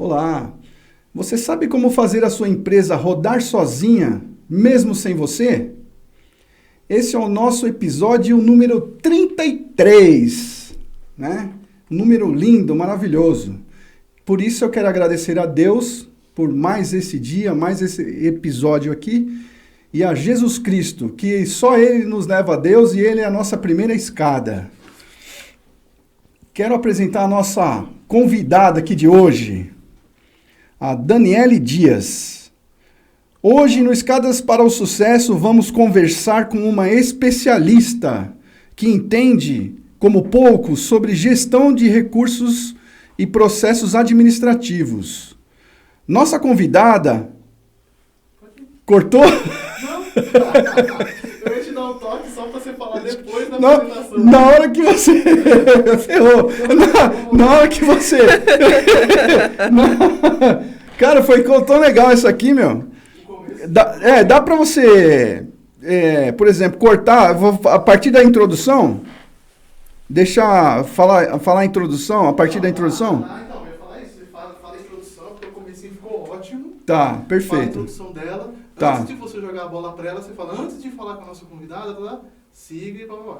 Olá! Você sabe como fazer a sua empresa rodar sozinha, mesmo sem você? Esse é o nosso episódio número 33, né? Um número lindo, maravilhoso. Por isso eu quero agradecer a Deus por mais esse dia, mais esse episódio aqui, e a Jesus Cristo, que só Ele nos leva a Deus e Ele é a nossa primeira escada. Quero apresentar a nossa convidada aqui de hoje, a Daniele Dias. Hoje, no Escadas para o Sucesso, vamos conversar com uma especialista que entende, como poucos, sobre gestão de recursos e processos administrativos. Nossa convidada... Cortou? Não. Eu ia te dar um toque só para você falar depois da apresentação. Na hora que você... Ferrou. Na hora que você... Cara, foi tão legal isso aqui, meu. Dá para você, por exemplo, cortar, a partir da introdução, deixar falar a introdução, a partir da introdução? Então, eu ia falar isso. Você fala a introdução, porque o comecinho ficou ótimo. Tá, perfeito. Fala a introdução dela. Tá. Antes de você jogar a bola para ela, você fala, antes de falar com a nossa convidada, siga e blá blá blá.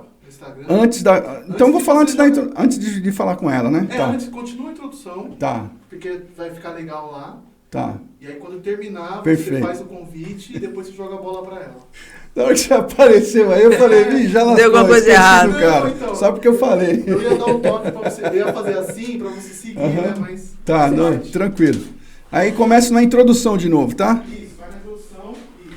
No Instagram. Então vou falar antes de falar com ela, né? Tá. Antes, continua a introdução. Tá. Porque vai ficar legal lá. Tá. E aí quando terminar, Perfeito. você faz o convite e depois você joga a bola para ela. Na hora que você apareceu aí, eu falei, já lascou. Deu alguma coisa errada. Cara. Então, só porque eu falei. Eu ia dar um toque pra você, eu ia fazer assim pra você seguir, né? Mas... Tá, não, tranquilo. Aí começo na introdução de novo, tá? Isso, vai na introdução e...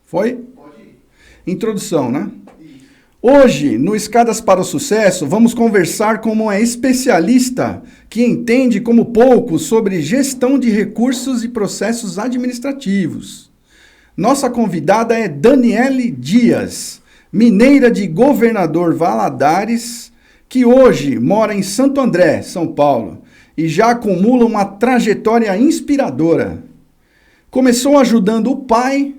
Foi? Pode ir. Introdução, né? Isso. Hoje, no Escadas para o Sucesso, vamos conversar com uma especialista que entende como pouco sobre gestão de recursos e processos administrativos. Nossa convidada é Daniele Dias, mineira de Governador Valadares, que hoje mora em Santo André, São Paulo, e já acumula uma trajetória inspiradora. Começou ajudando o pai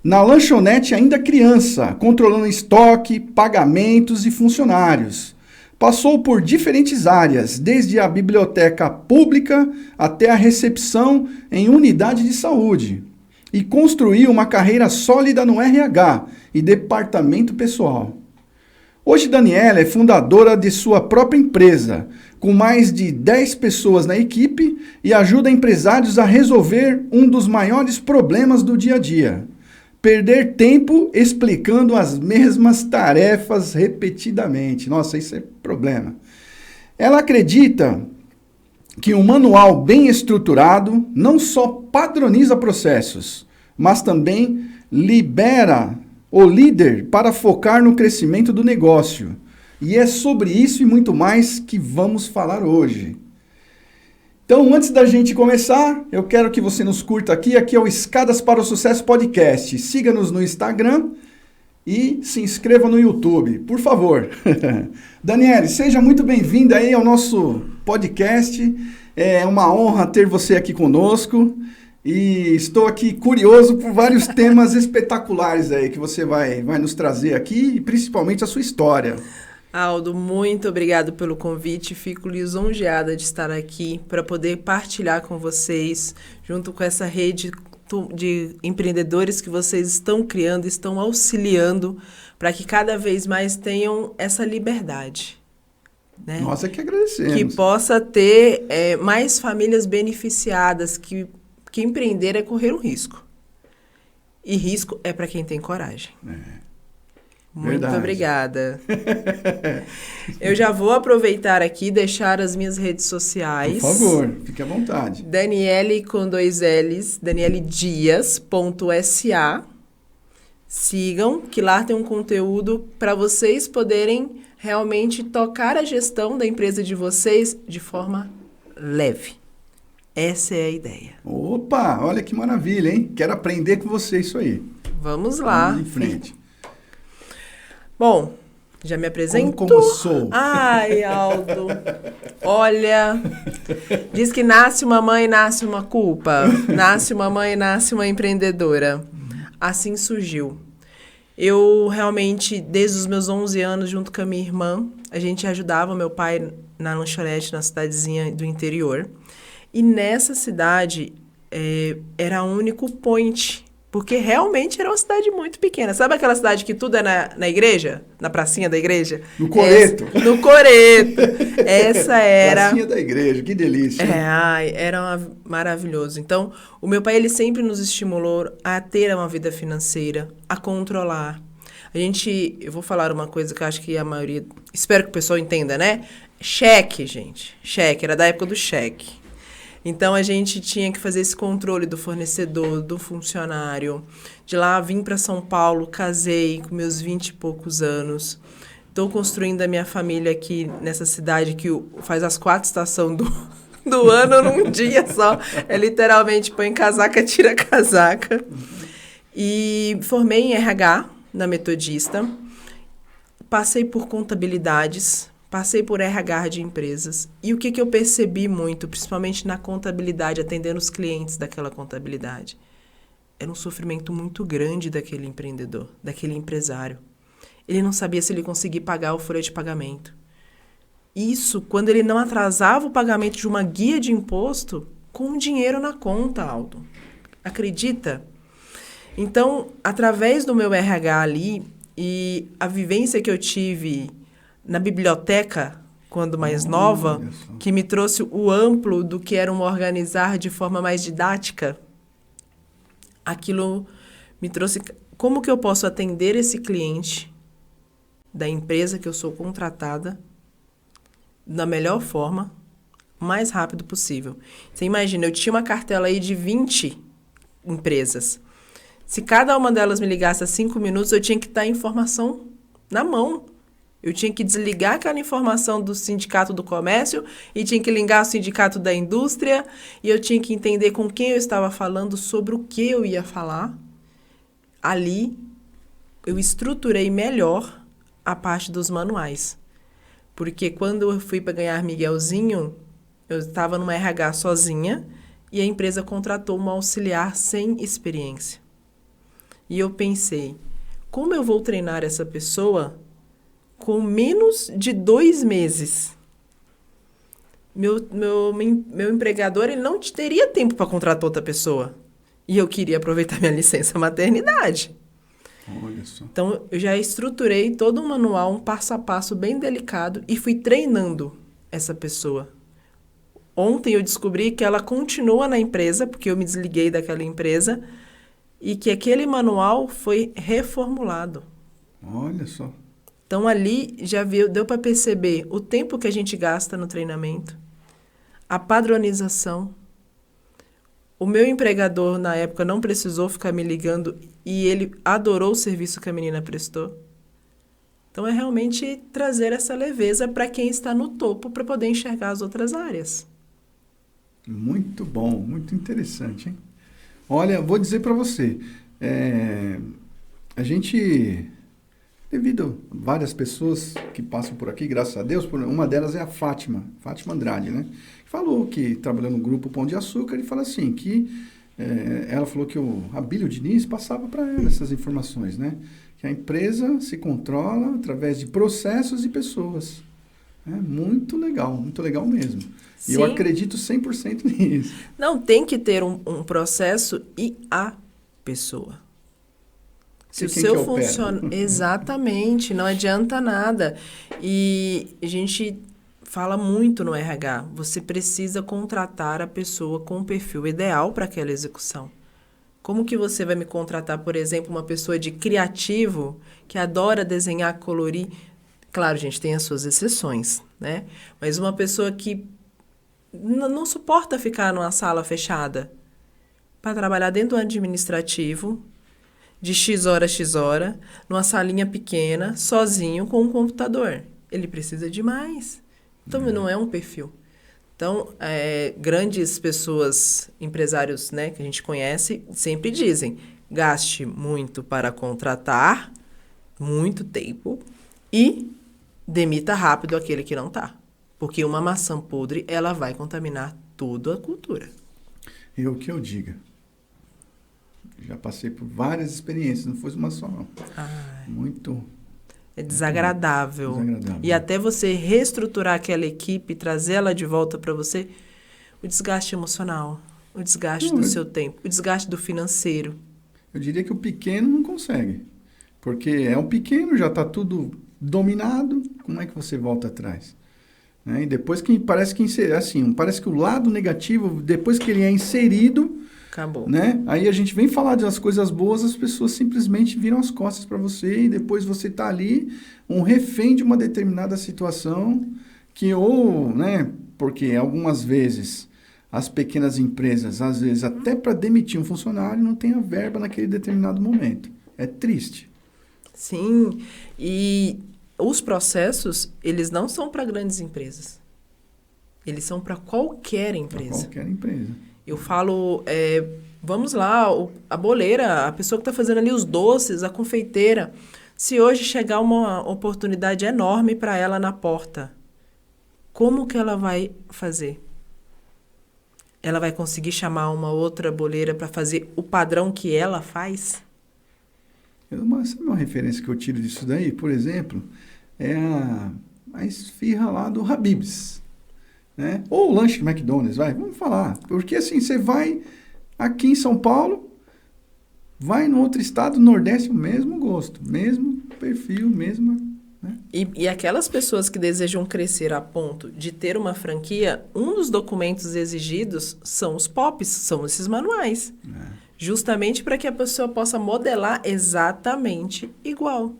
na lanchonete ainda criança, controlando estoque, pagamentos e funcionários. Passou por diferentes áreas, desde a biblioteca pública até a recepção em unidade de saúde. E construiu uma carreira sólida no RH e departamento pessoal. Hoje, Daniela é fundadora de sua própria empresa, com mais de 10 pessoas na equipe e ajuda empresários a resolver um dos maiores problemas do dia a dia: perder tempo explicando as mesmas tarefas repetidamente. Nossa, isso é problema. Ela acredita que um manual bem estruturado não só padroniza processos, mas também libera o líder para focar no crescimento do negócio. E é sobre isso e muito mais que vamos falar hoje. Então, antes da gente começar, eu quero que você nos curta aqui. Aqui é o Escadas para o Sucesso Podcast. Siga-nos no Instagram e se inscreva no YouTube, por favor. Daniele, seja muito bem-vinda aí ao nosso podcast. É uma honra ter você aqui conosco. E estou aqui curioso por vários temas espetaculares aí que você vai nos trazer aqui, e principalmente a sua história. Aldo, muito obrigado pelo convite. Fico lisonjeada de estar aqui para poder partilhar com vocês, junto com essa rede de empreendedores que vocês estão criando, estão auxiliando para que cada vez mais tenham essa liberdade. Né? Nós é que agradecemos. Que possa ter mais famílias beneficiadas, que empreender é correr um risco. E risco é para quem tem coragem. Muito Verdade. Obrigada. Eu já vou aproveitar aqui e deixar as minhas redes sociais. Por favor, fique à vontade. Daniele com 2 L's, danieledias.sa. Sigam, que lá tem um conteúdo para vocês poderem realmente tocar a gestão da empresa de vocês de forma leve. Essa é a ideia. Opa, olha que maravilha, hein? Quero aprender com você isso aí. Vamos lá. Vamos em frente. Bom, já me apresento? Como sou? Ai, Aldo. Olha, diz que nasce uma mãe, nasce uma culpa. Nasce uma mãe, nasce uma empreendedora. Assim surgiu. Eu realmente, desde os meus 11 anos, junto com a minha irmã, a gente ajudava meu pai na lanchonete, na cidadezinha do interior. E nessa cidade, era o único point, porque realmente era uma cidade muito pequena. Sabe aquela cidade que tudo é na igreja? Na pracinha da igreja? No Coreto. No Coreto. Essa era... Pracinha da igreja, que delícia. Era maravilhoso. Então, o meu pai, ele sempre nos estimulou a ter uma vida financeira, a controlar. Eu vou falar uma coisa que eu acho que a maioria... Espero que o pessoal entenda, né? Cheque, gente. Cheque, era da época do cheque. Então, a gente tinha que fazer esse controle do fornecedor, do funcionário. De lá, vim para São Paulo, casei com meus 20 e poucos anos. Estou construindo a minha família aqui nessa cidade que faz as 4 estações do ano num dia só. É literalmente põe casaca, tira casaca. E formei em RH na Metodista. Passei por contabilidades. Passei por RH de empresas. E o que eu percebi muito, principalmente na contabilidade, atendendo os clientes daquela contabilidade? Era um sofrimento muito grande daquele empreendedor, daquele empresário. Ele não sabia se ele conseguia pagar o folha de pagamento. Isso quando ele não atrasava o pagamento de uma guia de imposto com dinheiro na conta, Aldo. Acredita? Então, através do meu RH ali e a vivência que eu tive na biblioteca, quando mais nova, que me trouxe o amplo do que era um organizar de forma mais didática, aquilo me trouxe como que eu posso atender esse cliente da empresa que eu sou contratada da melhor forma, mais rápido possível. Você imagina, eu tinha uma cartela aí de 20 empresas. Se cada uma delas me ligasse a 5 minutos, eu tinha que estar a informação na mão. Eu tinha que desligar aquela informação do sindicato do comércio e tinha que ligar o sindicato da indústria e eu tinha que entender com quem eu estava falando, sobre o que eu ia falar. Ali, eu estruturei melhor a parte dos manuais. Porque quando eu fui para ganhar Miguelzinho, eu estava numa RH sozinha e a empresa contratou uma auxiliar sem experiência. E eu pensei, como eu vou treinar essa pessoa com menos de 2 meses? Meu empregador, ele não teria tempo para contratar outra pessoa. E eu queria aproveitar minha licença maternidade. Olha só. Então, eu já estruturei todo um manual, um passo a passo bem delicado e fui treinando essa pessoa. Ontem eu descobri que ela continua na empresa, porque eu me desliguei daquela empresa, e que aquele manual foi reformulado. Olha só. Então, ali já deu para perceber o tempo que a gente gasta no treinamento, a padronização. O meu empregador, na época, não precisou ficar me ligando e ele adorou o serviço que a menina prestou. Então, é realmente trazer essa leveza para quem está no topo para poder enxergar as outras áreas. Muito bom, muito interessante, hein? Olha, vou dizer para você, a gente, devido a várias pessoas que passam por aqui, graças a Deus, uma delas é a Fátima Andrade, né? Falou que trabalhou no grupo Pão de Açúcar e fala assim, que ela falou que o Abílio Diniz passava para ela essas informações, né? Que a empresa se controla através de processos e pessoas. Muito legal mesmo. E eu acredito 100% nisso. Não, tem que ter um processo e a pessoa. Se o seu funciona... Exatamente, não adianta nada. E a gente fala muito no RH, você precisa contratar a pessoa com o perfil ideal para aquela execução. Como que você vai me contratar, por exemplo, uma pessoa de criativo que adora desenhar, colorir? Claro, gente, tem as suas exceções, né? Mas uma pessoa que não suporta ficar numa sala fechada para trabalhar dentro do administrativo, de X hora a X hora, numa salinha pequena, sozinho, com um computador. Ele precisa de mais. Então, não é um perfil. Então, grandes pessoas, empresários, né, que a gente conhece, sempre dizem, gaste muito para contratar, muito tempo, e demita rápido aquele que não está. Porque uma maçã podre, ela vai contaminar toda a cultura. E o que eu diga. Já passei por várias experiências, não foi uma só, não. Ai, Muito é desagradável. desagradável. E até você reestruturar aquela equipe, trazer ela de volta para você, o desgaste emocional, o desgaste do seu tempo, o desgaste do financeiro. Eu diria que o pequeno não consegue. Porque é um pequeno, já está tudo dominado, como é que você volta atrás? Né? E depois que parece que parece que o lado negativo, depois que ele é inserido, acabou. Né? Aí a gente vem falar das coisas boas, as pessoas simplesmente viram as costas para você e depois você está ali, um refém de uma determinada situação que né? Porque algumas vezes as pequenas empresas, às vezes até para demitir um funcionário, não tem a verba naquele determinado momento. É triste. Sim, e os processos, eles não são para grandes empresas. Eles são para qualquer empresa. Pra qualquer empresa. Eu falo, vamos lá, a boleira, a pessoa que está fazendo ali os doces, a confeiteira. Se hoje chegar uma oportunidade enorme para ela na porta, como que ela vai fazer? Ela vai conseguir chamar uma outra boleira para fazer o padrão que ela faz? Sabe uma referência que eu tiro disso daí? Por exemplo, é a esfirra lá do Habib's. Né? Ou o lanche do McDonald's, vamos falar. Porque assim, você vai aqui em São Paulo, vai no outro estado, Nordeste, o mesmo gosto, mesmo perfil, mesma... Né? E aquelas pessoas que desejam crescer a ponto de ter uma franquia, um dos documentos exigidos são os POPs, são esses manuais. Justamente para que a pessoa possa modelar exatamente igual.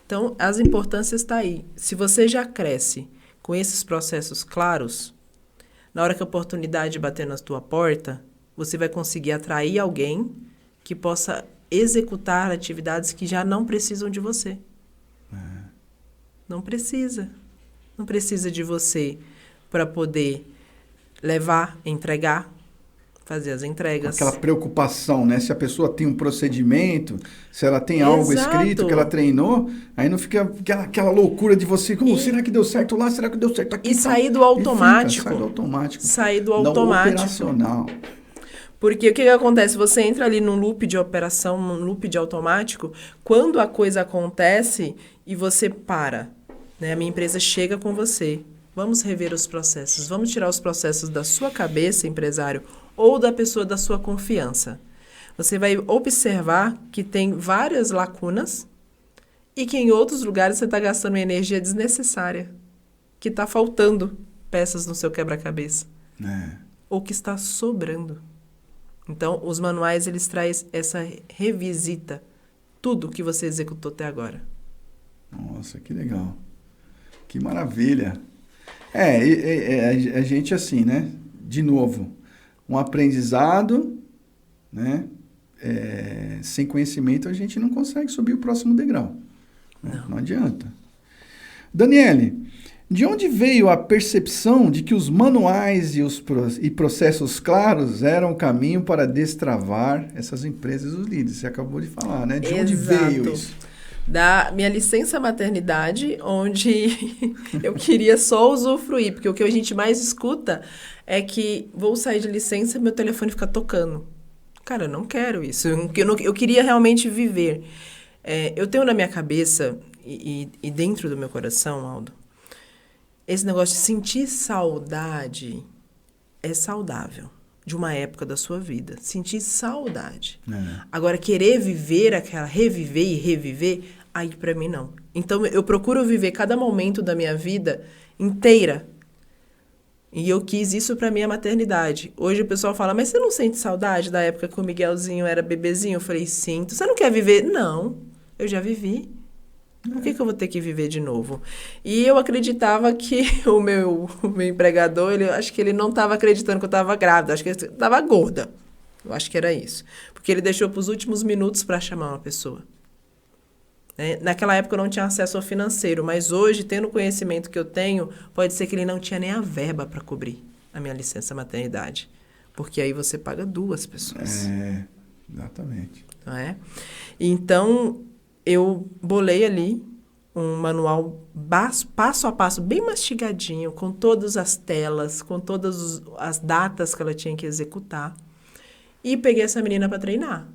Então, as importâncias estão aí. Se você já cresce com esses processos claros, na hora que a oportunidade bater na tua porta, você vai conseguir atrair alguém que possa executar atividades que já não precisam de você. Não precisa. Não precisa de você para poder levar, entregar, fazer as entregas. Aquela preocupação, né? Se a pessoa tem um procedimento, se ela tem algo Exato. escrito que ela treinou, aí não fica aquela loucura de você, será que deu certo lá? Será que deu certo aqui? E sair do automático. Sai do automático. Sair do Não automático. operacional. Porque o que acontece? Você entra ali num loop de operação, num loop de automático, quando a coisa acontece e você para, né? A minha empresa chega com você. Vamos rever os processos. Vamos tirar os processos da sua cabeça, empresário, ou da pessoa da sua confiança. Você vai observar que tem várias lacunas e que em outros lugares você está gastando uma energia desnecessária, que está faltando peças no seu quebra-cabeça, ou que está sobrando. Então, os manuais, eles trazem essa revisita, tudo que você executou até agora. Nossa, que legal. Que maravilha. A gente assim, né? De novo, um aprendizado, né? Sem conhecimento, a gente não consegue subir o próximo degrau. Né? Não adianta. Daniele, de onde veio a percepção de que os manuais e processos claros eram o caminho para destravar essas empresas e os líderes? Você acabou de falar, né? De onde veio isso? Da minha licença maternidade, onde eu queria só usufruir, porque o que a gente mais escuta é que vou sair de licença e meu telefone fica tocando. Cara, eu não quero isso. Eu queria realmente viver. Eu tenho na minha cabeça e dentro do meu coração, Aldo, esse negócio de sentir saudade é saudável. De uma época da sua vida. Sentir saudade. Agora, querer viver reviver e reviver, aí pra mim não. Então, eu procuro viver cada momento da minha vida inteira. E eu quis isso pra minha maternidade. Hoje o pessoal fala, mas você não sente saudade da época que o Miguelzinho era bebezinho? Eu falei, sinto. Você não quer viver? Não, eu já vivi. Por que eu vou ter que viver de novo? E eu acreditava que o meu empregador, acho que ele não estava acreditando que eu estava grávida, acho que eu estava gorda. Eu acho que era isso. Porque ele deixou para os últimos minutos para chamar uma pessoa. Naquela época eu não tinha acesso ao financeiro, mas hoje, tendo o conhecimento que eu tenho, pode ser que ele não tinha nem a verba para cobrir a minha licença maternidade. Porque aí você paga 2 pessoas. Exatamente. Não é? Então, eu bolei ali um manual passo a passo, bem mastigadinho, com todas as telas, com todas as datas que ela tinha que executar. E peguei essa menina para treinar.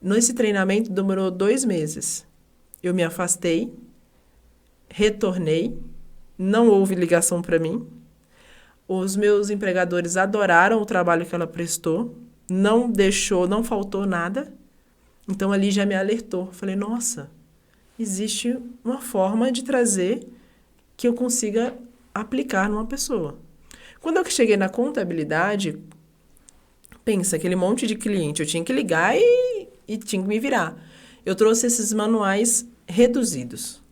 Nesse treinamento demorou 2 meses. Eu me afastei, retornei, não houve ligação para mim. Os meus empregadores adoraram o trabalho que ela prestou, não faltou nada. Então, ali já me alertou. Falei, nossa, existe uma forma de trazer que eu consiga aplicar numa pessoa. Quando eu cheguei na contabilidade, pensa, aquele monte de cliente, eu tinha que ligar e tinha que me virar. Eu trouxe esses manuais reduzidos.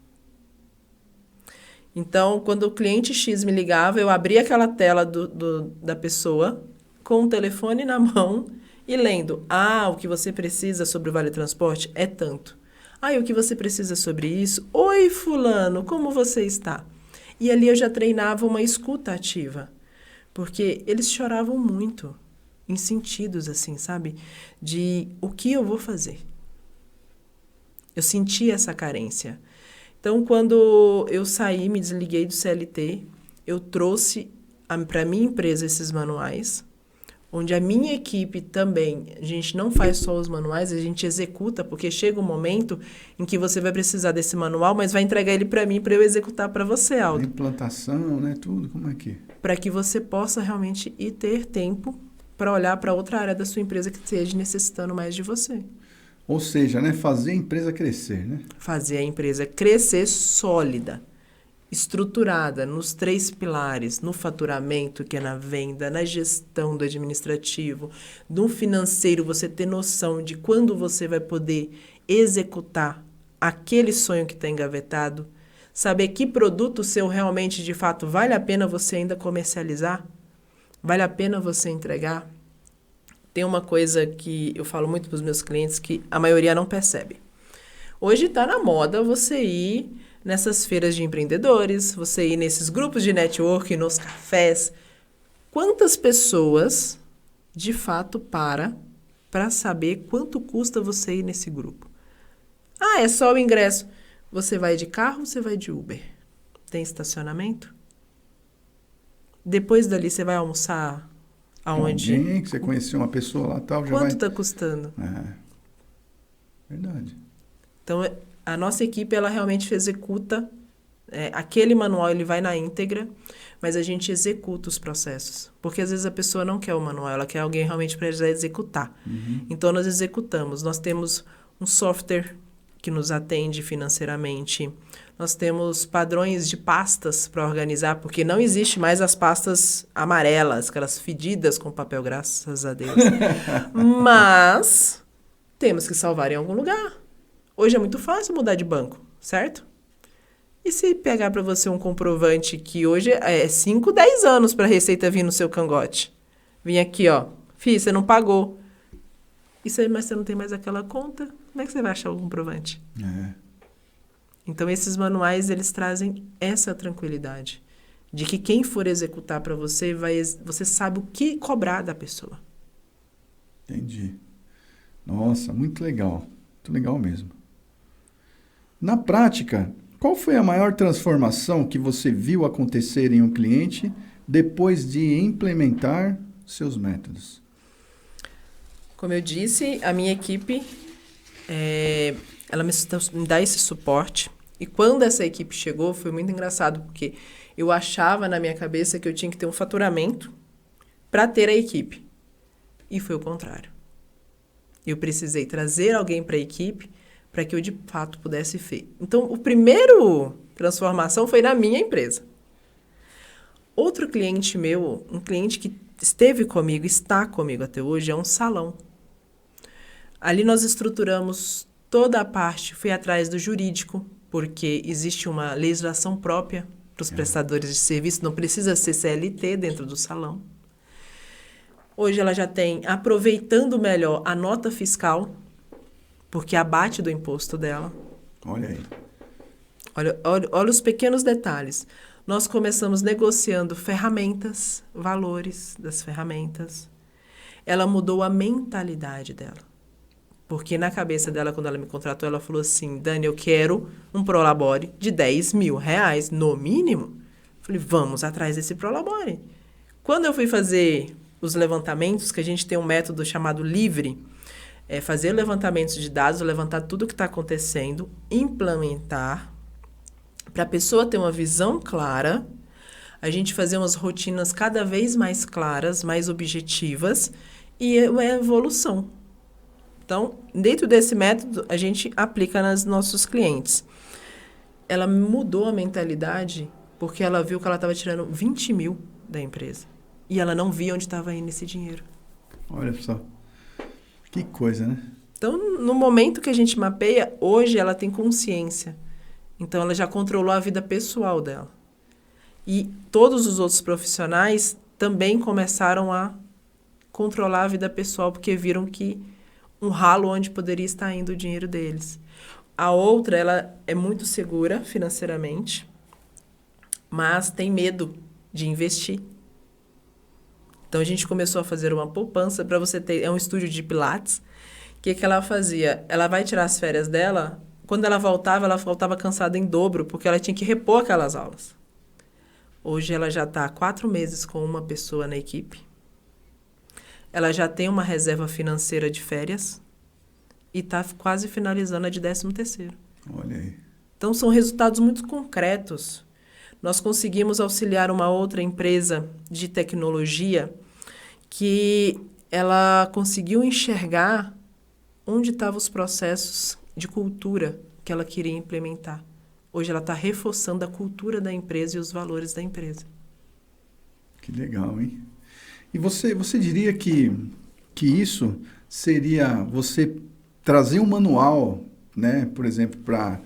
Então, quando o cliente X me ligava, eu abria aquela tela da pessoa com o telefone na mão e lendo. Ah, o que você precisa sobre o Vale Transporte é tanto. Ah, e o que você precisa sobre isso? Oi, fulano, como você está? E ali eu já treinava uma escuta ativa, porque eles choravam muito, em sentidos assim, sabe? De o que eu vou fazer. Eu sentia essa carência. Então, quando eu saí, me desliguei do CLT, eu trouxe para a minha empresa esses manuais, onde a minha equipe também, a gente não faz só os manuais, a gente executa, porque chega um momento em que você vai precisar desse manual, mas vai entregar ele para mim, para eu executar para você, Aldo. Implantação, né? Tudo, como é que... Para que você possa realmente ir ter tempo para olhar para outra área da sua empresa que esteja necessitando mais de você. Ou seja, né? Fazer a empresa crescer, né? Fazer a empresa crescer sólida, estruturada nos 3 pilares, no faturamento, que é na venda, na gestão do administrativo, no financeiro, você ter noção de quando você vai poder executar aquele sonho que está engavetado, saber que produto seu realmente, de fato, vale a pena você ainda comercializar, vale a pena você entregar. Tem uma coisa que eu falo muito para os meus clientes que a maioria não percebe. Hoje está na moda você ir nessas feiras de empreendedores, você ir nesses grupos de networking, nos cafés. Quantas pessoas, de fato, para saber quanto custa você ir nesse grupo? Ah, é só o ingresso. Você vai de carro ou você vai de Uber? Tem estacionamento? Depois dali você vai almoçar aonde? Alguém que você conheceu, uma pessoa lá tal, já vai... Quanto está custando? Verdade. Então, a nossa equipe, ela realmente executa, aquele manual, ele vai na íntegra, mas a gente executa os processos. Porque, às vezes, a pessoa não quer o manual, ela quer alguém realmente para executar. Uhum. Então, nós executamos. Nós temos um software que nos atende financeiramente. Nós temos padrões de pastas para organizar, porque não existe mais as pastas amarelas, aquelas fedidas com papel, graças a Deus. Mas temos que salvar em algum lugar. Hoje é muito fácil mudar de banco, certo? E se pegar para você um comprovante que hoje é 5, 10 anos para a receita vir no seu cangote? Vim aqui, ó. Fih, você não pagou. Mas você não tem mais aquela conta? Como é que você vai achar o comprovante? Então, esses manuais, eles trazem essa tranquilidade. De que quem for executar para você, você sabe o que cobrar da pessoa. Entendi. Nossa, muito legal. Muito legal mesmo. Na prática, qual foi a maior transformação que você viu acontecer em um cliente depois de implementar seus métodos? Como eu disse, a minha equipe, ela me dá esse suporte. E quando essa equipe chegou, foi muito engraçado, porque eu achava na minha cabeça que eu tinha que ter um faturamento para ter a equipe. E foi o contrário. Eu precisei trazer alguém para a equipe para que eu, de fato, pudesse ver. Então, o primeiro transformação foi na minha empresa. Outro cliente meu, um cliente que esteve comigo, está comigo até hoje, é um salão. Ali nós estruturamos toda a parte, fui atrás do jurídico, porque existe uma legislação própria para os prestadores de serviço, não precisa ser CLT dentro do salão. Hoje ela já tem, aproveitando melhor a nota fiscal, porque abate do imposto dela. Olha aí. Olha os pequenos detalhes. Nós começamos negociando ferramentas, valores das ferramentas. Ela mudou a mentalidade dela. Porque na cabeça dela, quando ela me contratou, ela falou assim, Dani, eu quero um Prolabore de R$10.000, no mínimo. Falei, vamos atrás desse Prolabore. Quando eu fui fazer os levantamentos, que a gente tem um método chamado livre, é fazer levantamentos de dados, levantar tudo o que está acontecendo, implementar, para a pessoa ter uma visão clara, a gente fazer umas rotinas cada vez mais claras, mais objetivas, e é uma evolução. Então, dentro desse método, a gente aplica nos nossos clientes. Ela mudou a mentalidade porque ela viu que ela estava tirando 20 mil da empresa. E ela não via onde estava indo esse dinheiro. Olha só. Que coisa, né? Então, no momento que a gente mapeia, hoje ela tem consciência. Então, ela já controlou a vida pessoal dela. E todos os outros profissionais também começaram a controlar a vida pessoal, porque viram que um ralo onde poderia estar indo o dinheiro deles. A outra, ela é muito segura financeiramente, mas tem medo de investir. Então, a gente começou a fazer uma poupança para você ter... É um estúdio de pilates. O que ela fazia? Ela vai tirar as férias dela. Quando ela voltava cansada em dobro, porque ela tinha que repor aquelas aulas. Hoje, ela já está há 4 meses com uma pessoa na equipe. Ela já tem uma reserva financeira de férias e está quase finalizando a de 13º. Olha aí. Então, são resultados muito concretos. Nós conseguimos auxiliar uma outra empresa de tecnologia que ela conseguiu enxergar onde estavam os processos de cultura que ela queria implementar. Hoje ela está reforçando a cultura da empresa e os valores da empresa. Que legal, hein? E você diria que isso seria você trazer um manual, né, por exemplo, para...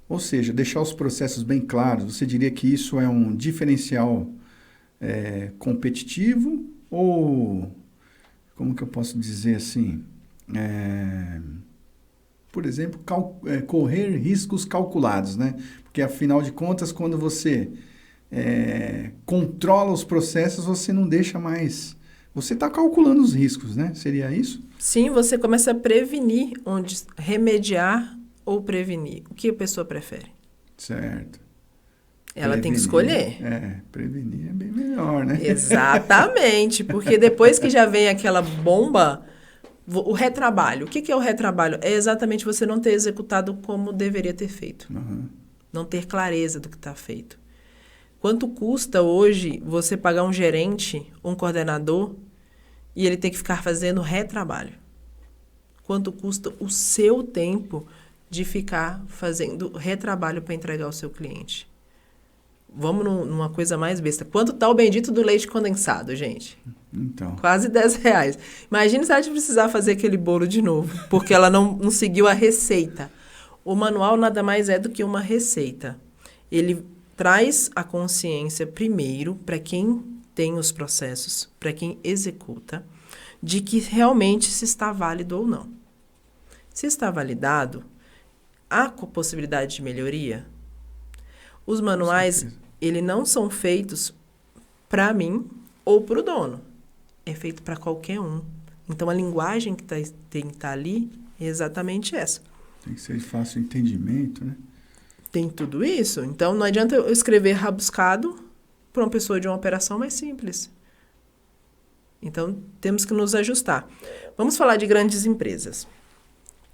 Ou seja, deixar os processos bem claros. Você diria que isso é um diferencial competitivo ou, como que eu posso dizer assim, por exemplo, correr riscos calculados, né? Porque, afinal de contas, quando você controla os processos, você não deixa mais... Você está calculando os riscos, né? Seria isso? Sim, você começa a prevenir, onde remediar ou prevenir. O que a pessoa prefere? Certo. Ela tem que escolher. Prevenir é bem melhor, né? Exatamente, porque depois que já vem aquela bomba, o retrabalho. O que é o retrabalho? É exatamente você não ter executado como deveria ter feito. Uhum. Não ter clareza do que está feito. Quanto custa hoje você pagar um gerente, um coordenador, e ele tem que ficar fazendo retrabalho? Quanto custa o seu tempo de ficar fazendo retrabalho para entregar ao seu cliente? Vamos numa coisa mais besta. Quanto está o bendito do leite condensado, gente? Então. Quase R$10. Imagina se ela precisar fazer aquele bolo de novo, porque ela não seguiu a receita. O manual nada mais é do que uma receita. Ele traz a consciência primeiro para quem tem os processos, para quem executa, de que realmente se está válido ou não. Se está validado, há possibilidade de melhoria? Os manuais, eles não são feitos para mim ou para o dono. É feito para qualquer um. Então, a linguagem que tem que estar ali é exatamente essa. Tem que ser de fácil entendimento, né? Tem tudo isso. Então, não adianta eu escrever rabiscado para uma pessoa de uma operação mais simples. Então, temos que nos ajustar. Vamos falar de grandes empresas.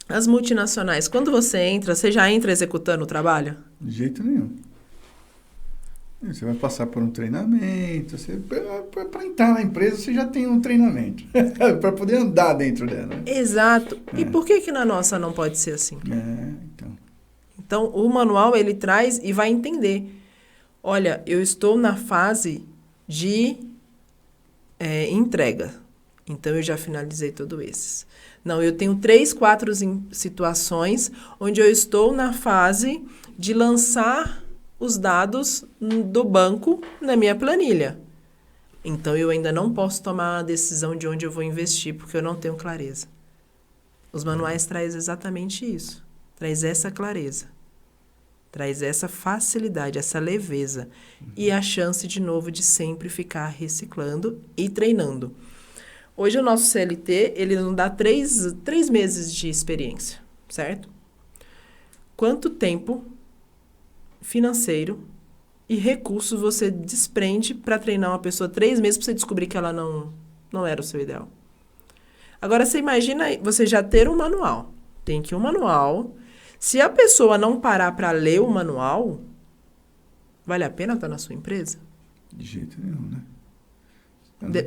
As multinacionais, quando você já entra executando o trabalho? De jeito nenhum. Você vai passar por um treinamento. Para entrar na empresa, você já tem um treinamento. Para poder andar dentro dela. Exato. E por que na nossa não pode ser assim? Então. Então, o manual, ele traz e vai entender. Olha, eu estou na fase de entrega. Então, eu já finalizei todos esses. Não, eu tenho 3, 4 situações onde eu estou na fase de lançar os dados do banco na minha planilha. Então, eu ainda não posso tomar a decisão de onde eu vou investir, porque eu não tenho clareza. Os manuais trazem exatamente isso. Traz essa clareza. Traz essa facilidade, essa leveza. E a chance, de novo, de sempre ficar reciclando e treinando. Hoje, o nosso CLT, ele nos dá 3 meses de experiência, certo? Quanto tempo financeiro e recursos você desprende para treinar uma pessoa 3 meses para você descobrir que ela não era o seu ideal. Agora, você imagina você já ter um manual. Tem que ir um manual. Se a pessoa não parar para ler o manual, vale a pena estar na sua empresa? De jeito nenhum, né?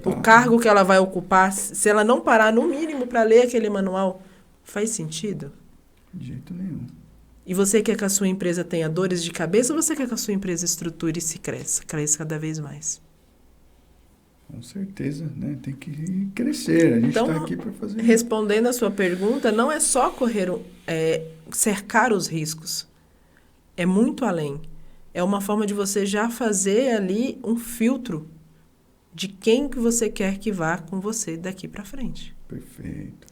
O cargo que ela vai ocupar, se ela não parar no mínimo para ler aquele manual, faz sentido? De jeito nenhum. E você quer que a sua empresa tenha dores de cabeça ou você quer que a sua empresa estruture e se cresça cada vez mais? Com certeza, né? Tem que crescer. A gente está aqui para fazer. Respondendo a sua pergunta, não é só cercar os riscos. É muito além. É uma forma de você já fazer ali um filtro de quem que você quer que vá com você daqui para frente. Perfeito.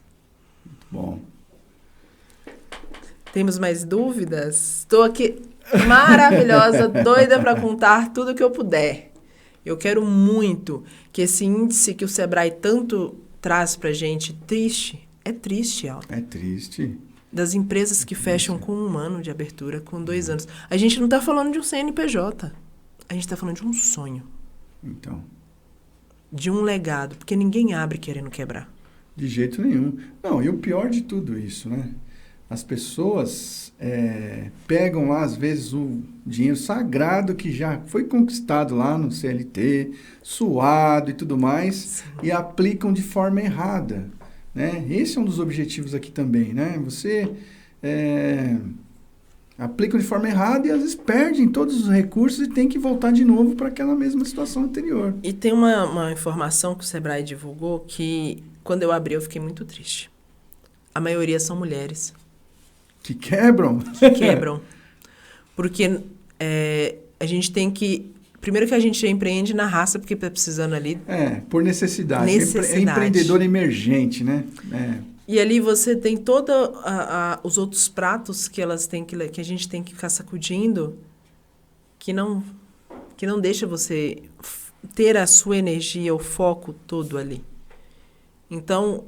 Muito bom. Temos mais dúvidas? Estou aqui maravilhosa, doida para contar tudo que eu puder. Eu quero muito que esse índice que o Sebrae tanto traz para a gente, é triste, Aldo. É triste. Das empresas que fecham com 1 ano de abertura, com 2 anos. A gente não está falando de um CNPJ. A gente está falando de um sonho. Então. De um legado. Porque ninguém abre querendo quebrar. De jeito nenhum. Não, e o pior de tudo isso, né? As pessoas pegam lá, às vezes, o dinheiro sagrado que já foi conquistado lá no CLT, suado e tudo mais, sim, e aplicam de forma errada, né? Esse é um dos objetivos aqui também, né? Você aplica de forma errada e às vezes perdem todos os recursos e tem que voltar de novo para aquela mesma situação anterior. E tem uma informação que o Sebrae divulgou que, quando eu abri, eu fiquei muito triste. A maioria são mulheres. Que quebram? Que quebram. Porque a gente tem que... Primeiro que a gente gente na raça, porque está precisando ali... por necessidade. É empreendedor emergente, né? E ali você tem todos os outros pratos que a gente tem que ficar sacudindo, que não deixa você ter a sua energia, o foco todo ali. Então,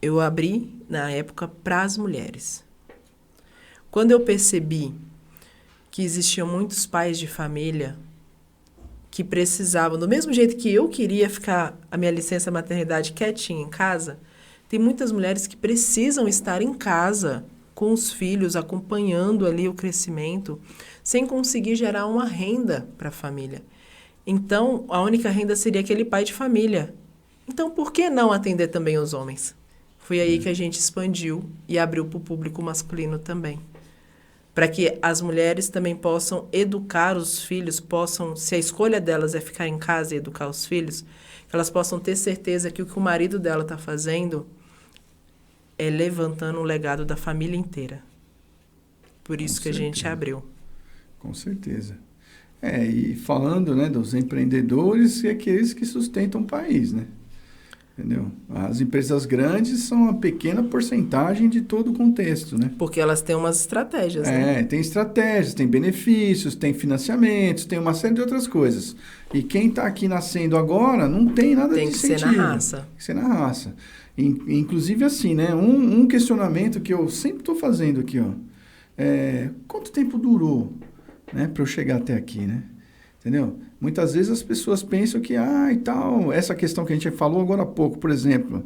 eu abri, na época, para as mulheres. Quando eu percebi que existiam muitos pais de família que precisavam, do mesmo jeito que eu queria ficar a minha licença maternidade quietinha em casa, tem muitas mulheres que precisam estar em casa com os filhos, acompanhando ali o crescimento, sem conseguir gerar uma renda para a família. Então, a única renda seria aquele pai de família. Então, por que não atender também os homens? Foi aí que a gente expandiu e abriu para o público masculino também. Para que as mulheres também possam educar os filhos, se a escolha delas é ficar em casa e educar os filhos, que elas possam ter certeza que o que o marido dela está fazendo é levantando o legado da família inteira. Por isso que a gente abriu. Com certeza. E falando, né, dos empreendedores e aqueles que sustentam o país, né? Entendeu? As empresas grandes são uma pequena porcentagem de todo o contexto, né? Porque elas têm umas estratégias, né? Tem estratégias, tem benefícios, tem financiamentos, tem uma série de outras coisas. E quem está aqui nascendo agora não tem nada de incentivo. Tem que ser na raça. Tem que ser na raça. Inclusive assim, né? Um questionamento que eu sempre estou fazendo aqui, ó. Quanto tempo durou, né, para eu chegar até aqui, né? Entendeu? Muitas vezes as pessoas pensam que, e tal, essa questão que a gente falou agora há pouco, por exemplo,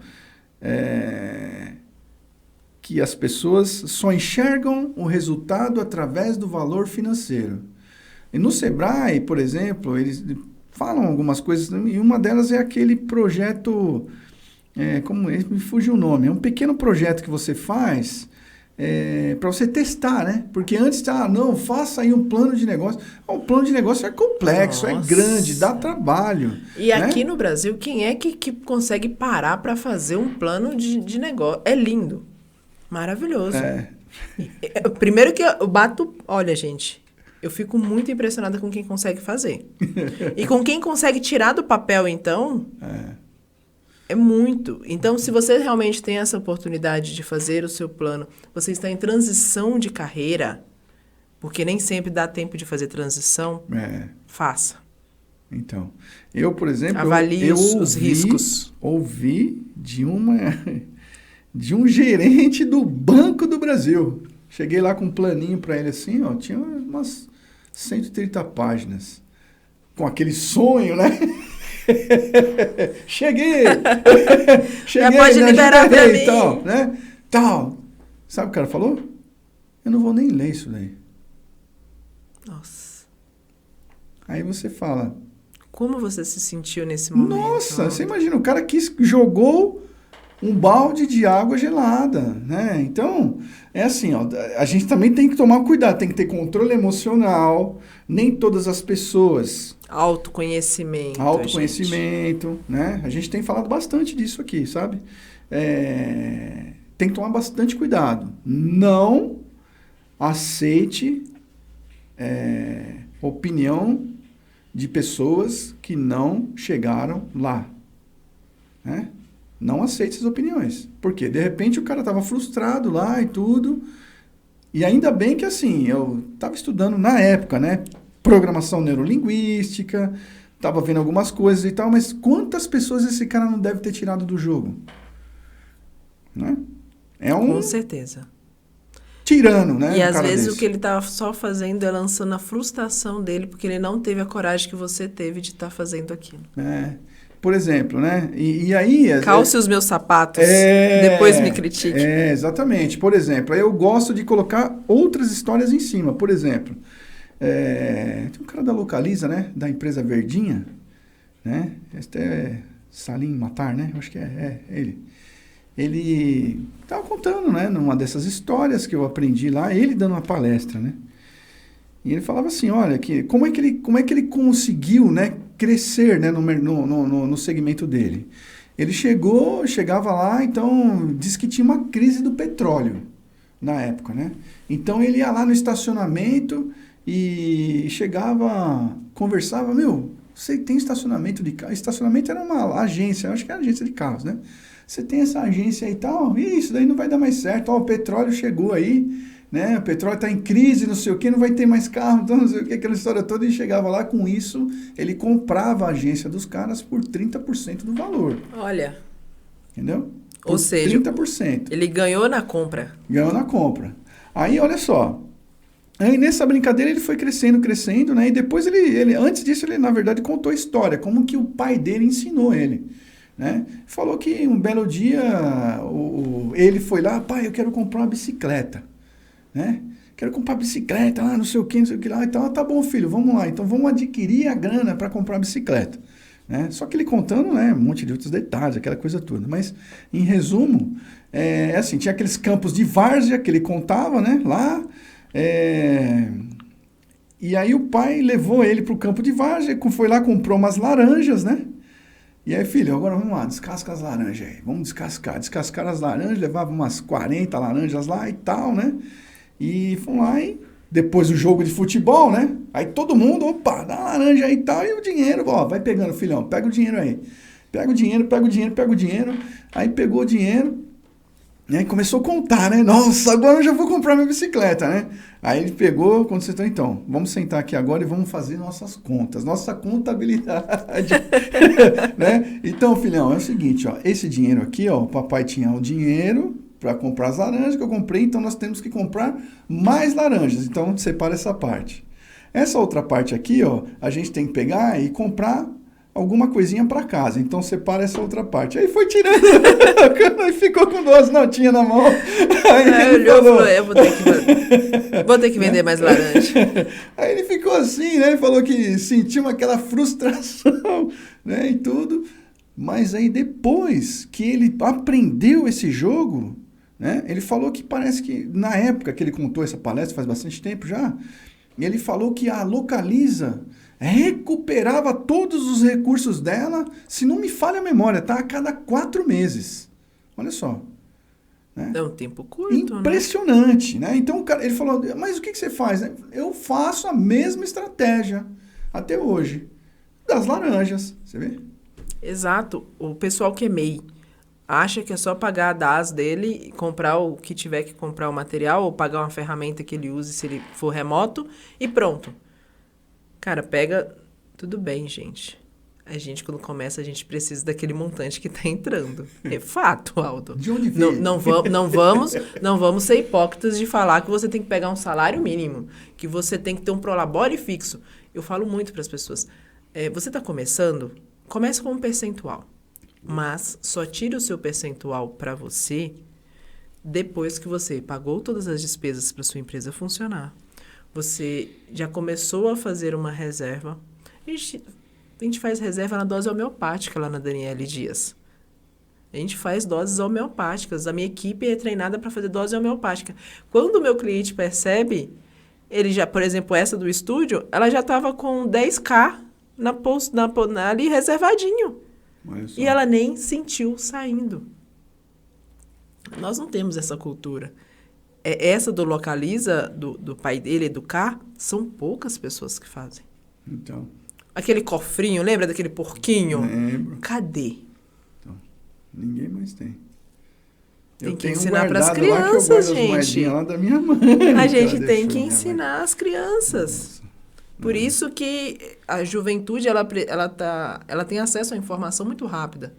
que as pessoas só enxergam o resultado através do valor financeiro. E no Sebrae, por exemplo, eles falam algumas coisas, e uma delas é aquele projeto, como me fugiu o nome, é um pequeno projeto que você faz... para você testar, né? Porque antes, não, faça aí um plano de negócio. O plano de negócio é complexo, é grande, dá trabalho. E né? Aqui no Brasil, quem é que consegue parar para fazer um plano de negócio? É lindo, maravilhoso. Primeiro que eu bato... Olha, gente, eu fico muito impressionada com quem consegue fazer. E com quem consegue tirar do papel, então... É muito. Então, se você realmente tem essa oportunidade de fazer o seu plano, você está em transição de carreira, porque nem sempre dá tempo de fazer transição, faça. Então, eu, por exemplo... Avalie os riscos. Ouvi de um gerente do Banco do Brasil. Cheguei lá com um planinho para ele assim, ó, tinha umas 130 páginas. Com aquele sonho, né? Cheguei! Já pode me liberar ajuda pra aí, mim. Tal, né? Tal. Sabe o que o cara falou? Eu não vou nem ler isso daí. Nossa. Aí você fala, Como você se sentiu nesse momento? nossa, você imagina, o cara jogou um balde de água gelada, né? Então, é assim, ó, a gente também tem que tomar cuidado, tem que ter controle emocional, nem todas as pessoas... Autoconhecimento. Autoconhecimento, né? A gente tem falado bastante disso aqui, sabe? Tem que tomar bastante cuidado. Não aceite opinião de pessoas que não chegaram lá, né? Não aceite essas opiniões. Por quê? De repente o cara estava frustrado lá e tudo. E ainda bem que assim, eu estava estudando na época, né? Programação neurolinguística, estava vendo algumas coisas e tal, mas quantas pessoas esse cara não deve ter tirado do jogo? Né? É um Com certeza. tirano, né? E um às cara vezes desse. o que ele tá só fazendo é lançando a frustração dele, porque ele não teve a coragem que você teve de estar fazendo aquilo. Por exemplo, né? E aí... Calce os meus sapatos, É, depois me critique. Exatamente. Por exemplo, eu gosto de colocar outras histórias em cima. Por exemplo, tem um cara da Localiza, né? Da empresa Verdinha, né? Este é Salim Matar, né? Acho que é ele. Ele estava contando, né? Numa dessas histórias que eu aprendi lá, ele dando uma palestra, né? E ele falava assim, olha, como é que ele conseguiu, né, crescer, né, no segmento dele. Ele chegava lá, então, diz que tinha uma crise do petróleo na época, né? Então, ele ia lá no estacionamento e chegava, conversava, você tem estacionamento de carro? Estacionamento era uma agência, acho que era agência de carros, né? Você tem essa agência aí e tal, isso daí não vai dar mais certo, o petróleo chegou aí, né? O petróleo está em crise, não sei o que, não vai ter mais carro, então não sei o que, aquela história toda, e chegava lá com isso, ele comprava a agência dos caras por 30% do valor. Olha. Entendeu? Por Ou seja, 30%. Ele ganhou na compra. Ganhou na compra. Aí, olha só. Aí, nessa brincadeira, ele foi crescendo, né? E depois, antes disso, ele, na verdade, contou a história, como que o pai dele ensinou ele. Né? Falou que um belo dia, ele foi lá, pai, eu quero comprar uma bicicleta. Né? Quero comprar bicicleta lá, não sei o que lá. Então, tá bom, filho, vamos lá. Então, vamos adquirir a grana para comprar a bicicleta. Né? Só que ele contando, né, um monte de outros detalhes, aquela coisa toda. Mas, em resumo, assim, tinha aqueles campos de várzea que ele contava, né, lá. E aí o pai levou ele para o campo de várzea, foi lá, comprou umas laranjas, né? E aí, filho, agora vamos lá, descasca as laranjas aí. Vamos descascar. Descascar as laranjas, levava umas 40 laranjas lá e tal, né? E fomos lá e depois do jogo de futebol, né? Aí todo mundo, opa, dá uma laranja aí e tal. E o dinheiro, ó, vai pegando, filhão, pega o dinheiro aí. Pega o dinheiro. Aí pegou o dinheiro, né? E começou a contar, né? Nossa, agora eu já vou comprar minha bicicleta, né? Aí ele pegou, quando você está, então, vamos sentar aqui agora e vamos fazer nossas contas, nossa contabilidade, né? Então, filhão, é o seguinte, ó, esse dinheiro aqui, ó, o papai tinha o dinheiro para comprar as laranjas que eu comprei, então nós temos que comprar mais laranjas, então separa essa parte. Essa outra parte aqui, ó, a gente tem que pegar e comprar alguma coisinha para casa, então separa essa outra parte. Aí foi tirando, aí ficou com 2 notinhas na mão. Aí ele falou, eu vou ter que vender mais laranja. Aí ele ficou assim, né? Ele falou que sentiu aquela frustração, né? E tudo. Mas aí depois que ele aprendeu esse jogo, né? Ele falou que parece que na época que ele contou essa palestra, faz bastante tempo já, ele falou que a Localiza recuperava todos os recursos dela, se não me falha a memória, tá? A cada 4 meses. Olha só. Né? É um tempo curto, impressionante, né? Então, cara, ele falou, mas o que você faz? Né? Eu faço a mesma estratégia até hoje. Das laranjas, você vê? Exato. O pessoal que é MEI acha que é só pagar a DAS dele e comprar o que tiver que comprar o material ou pagar uma ferramenta que ele use se ele for remoto e pronto. Cara, pega... Tudo bem, gente. A gente, quando começa, a gente precisa daquele montante que tá entrando. É fato, Aldo. De onde veio? Não vamos ser hipócritas de falar que você tem que pegar um salário mínimo, que você tem que ter um prolabore fixo. Eu falo muito para as pessoas. Você tá começando, comece com um percentual, mas só tire o seu percentual para você depois que você pagou todas as despesas para sua empresa funcionar. Você já começou a fazer uma reserva. A gente faz reserva na dose homeopática lá na Daniele Dias. A gente faz doses homeopáticas. A minha equipe é treinada para fazer dose homeopática. Quando o meu cliente percebe, ele já, por exemplo, essa do estúdio, ela já estava com 10K ali reservadinho. E ela nem sentiu saindo. Nós não temos essa cultura. Essa do Localiza, do pai dele, educar, são poucas pessoas que fazem. Então. Aquele cofrinho, lembra daquele porquinho? Lembro. Cadê? Então, ninguém mais tem. Tem que ensinar para as crianças, gente. Lá da minha mãe, a gente tem que ensinar as crianças. Nossa. Por isso que a juventude ela tem acesso à informação muito rápida.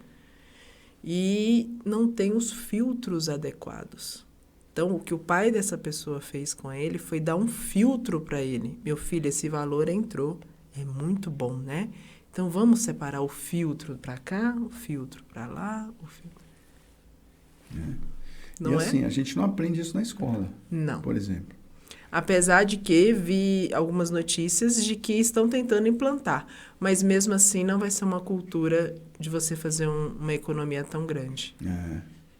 E não tem os filtros adequados. Então, o que o pai dessa pessoa fez com ele foi dar um filtro para ele. Meu filho, esse valor entrou. É muito bom, né? Então, vamos separar o filtro para cá, o filtro para lá, o filtro... Não e é? assim, a gente não aprende isso na escola, não. Por exemplo. Apesar de que vi algumas notícias de que estão tentando implantar. Mas mesmo assim não vai ser uma cultura de você fazer uma economia tão grande.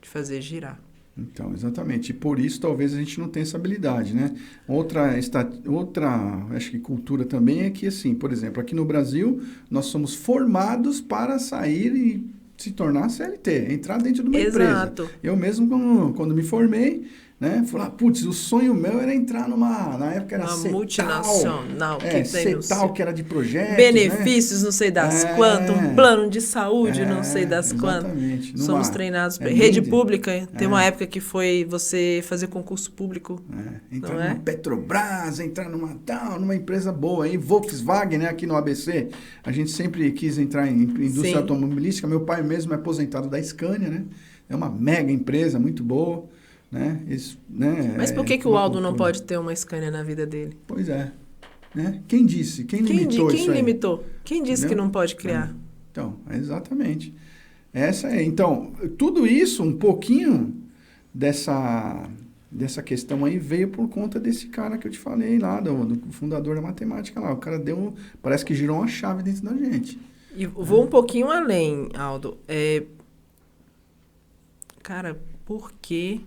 De fazer girar. Então, exatamente. E por isso talvez a gente não tenha essa habilidade, né? Outra acho que cultura também é que, assim, por exemplo, aqui no Brasil, nós somos formados para sair e se tornar CLT, entrar dentro de uma Exato. empresa. Eu mesmo, quando me formei, né, falei, putz, o sonho meu era entrar na época era uma CETAL, multinacional que tem CETAL, que era de projetos, benefícios, né? Não sei das quantas, um plano de saúde, não sei das quantas. Somos treinados para rede pública. Tem uma época que foi você fazer concurso público. Entrar numa Petrobras, entrar numa empresa boa aí, Volkswagen, né, aqui no ABC. A gente sempre quis entrar em indústria automobilística. Meu pai mesmo é aposentado da Scania, né? É uma mega empresa, muito boa. Né? Isso, né? Mas por que o Aldo não pode ter uma Scania na vida dele? Pois é. Né? Quem disse? Quem limitou isso aí? Quem limitou? Quem disse que não pode criar? Então, exatamente. Então, tudo isso, um pouquinho dessa questão aí veio por conta desse cara que eu te falei lá, do fundador da matemática lá. O cara parece que girou uma chave dentro da gente. E vou um pouquinho além, Aldo. Cara, por que